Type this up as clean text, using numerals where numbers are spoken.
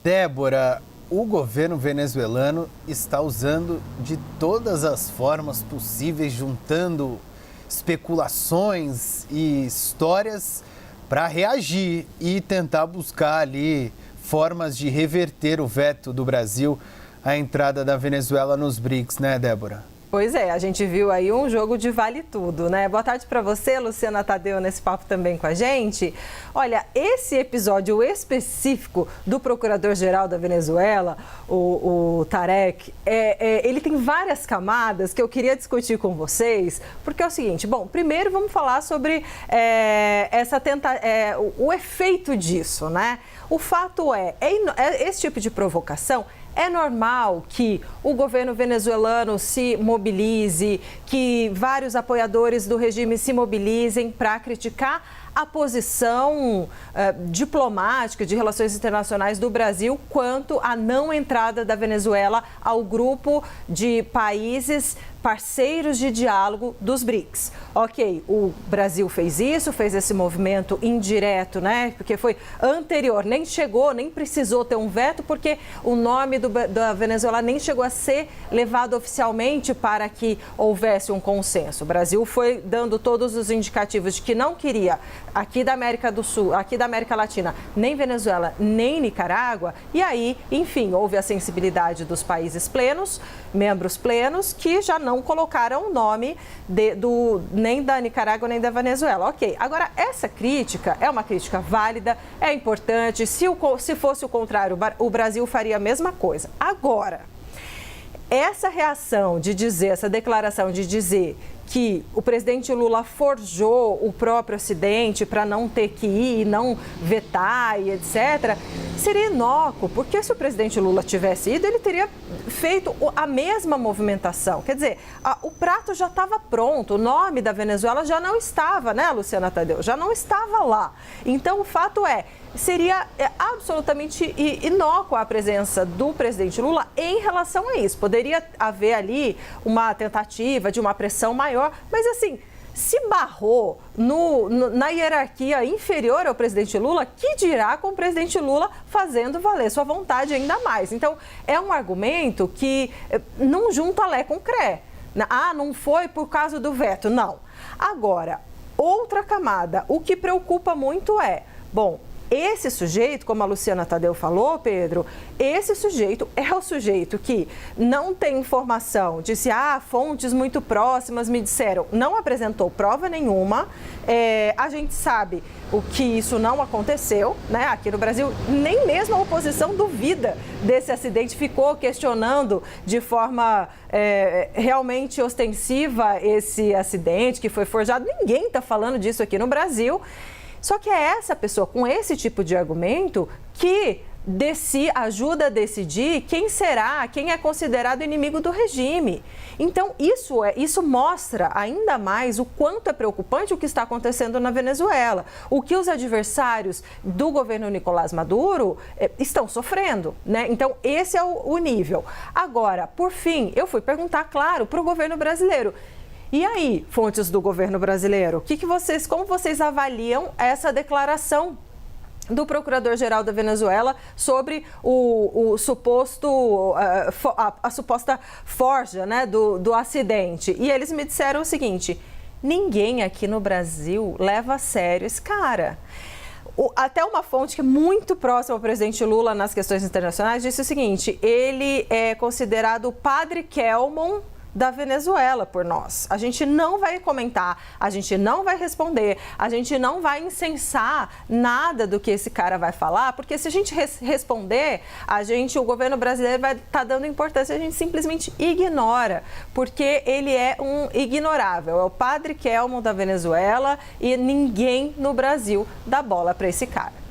Débora, o governo venezuelano está usando de todas as formas possíveis, juntando especulações e histórias para reagir e tentar buscar ali formas de reverter o veto do Brasil à entrada da Venezuela nos BRICS, né, Débora? Pois é, a gente viu aí um jogo de vale tudo, né? Boa tarde para você, Luciana Tadeu, nesse papo também com a gente. Olha, esse episódio específico do Procurador-Geral da Venezuela, o Tarek, ele tem várias camadas que eu queria discutir com vocês, porque é o seguinte, bom, primeiro vamos falar sobre o efeito disso, né? O fato esse tipo de provocação. É normal que o governo venezuelano se mobilize, que vários apoiadores do regime se mobilizem para criticar a posição diplomática de relações internacionais do Brasil quanto à não entrada da Venezuela ao grupo de países parceiros de diálogo dos BRICS. Ok, o Brasil fez isso, fez esse movimento indireto, né? Porque foi anterior, nem chegou, nem precisou ter um veto, porque o nome da Venezuela nem chegou a ser levado oficialmente para que houvesse um consenso. O Brasil foi dando todos os indicativos de que não queria aqui da América do Sul, aqui da América Latina, nem Venezuela, nem Nicarágua, e aí, enfim, houve a sensibilidade dos países plenos, membros plenos, que já não colocaram o nome nem da Nicarágua nem da Venezuela. Ok, agora essa crítica é uma crítica válida, é importante, se fosse o contrário, o Brasil faria a mesma coisa. Agora, essa reação de dizer, essa declaração de dizer que o presidente Lula forjou o próprio Ocidente para não ter que ir, não vetar e etc., seria inócuo, porque se o presidente Lula tivesse ido, ele teria feito a mesma movimentação. Quer dizer, o prato já estava pronto, o nome da Venezuela já não estava, né, Luciana Tadeu? Já não estava lá. Então, o fato seria absolutamente inócua a presença do presidente Lula em relação a isso. Poderia haver ali uma tentativa de uma pressão maior, mas assim, se barrou na hierarquia inferior ao presidente Lula, que dirá com o presidente Lula fazendo valer sua vontade ainda mais. Então, é um argumento que não junta Lé com Cré. Ah, não foi por causa do veto, não. Agora, outra camada, o que preocupa muito bom, esse sujeito, como a Luciana Tadeu falou, Pedro, esse sujeito é o sujeito que não tem informação, disse, fontes muito próximas me disseram, não apresentou prova nenhuma, a gente sabe o que isso não aconteceu, né? Aqui no Brasil, nem mesmo a oposição duvida desse acidente, ficou questionando de forma realmente ostensiva esse acidente que foi forjado, ninguém está falando disso aqui no Brasil. Só que é essa pessoa com esse tipo de argumento que ajuda a decidir quem é considerado inimigo do regime. Então, isso mostra ainda mais o quanto é preocupante o que está acontecendo na Venezuela. O que os adversários do governo Nicolás Maduro estão sofrendo, né? Então, esse é o nível. Agora, por fim, eu fui perguntar, claro, para o governo brasileiro. E aí, fontes do governo brasileiro, como vocês avaliam essa declaração do Procurador-Geral da Venezuela sobre a suposta forja, né, do acidente? E eles me disseram o seguinte: ninguém aqui no Brasil leva a sério esse cara. Até uma fonte que é muito próxima ao presidente Lula nas questões internacionais disse o seguinte: ele é considerado o Padre Kelmon da Venezuela por nós. A gente não vai comentar, a gente não vai responder, a gente não vai incensar nada do que esse cara vai falar, porque se a gente responder, o governo brasileiro vai estar dando importância, a gente simplesmente ignora, porque ele é um ignorável, é o Padre Kelmon da Venezuela e ninguém no Brasil dá bola para esse cara.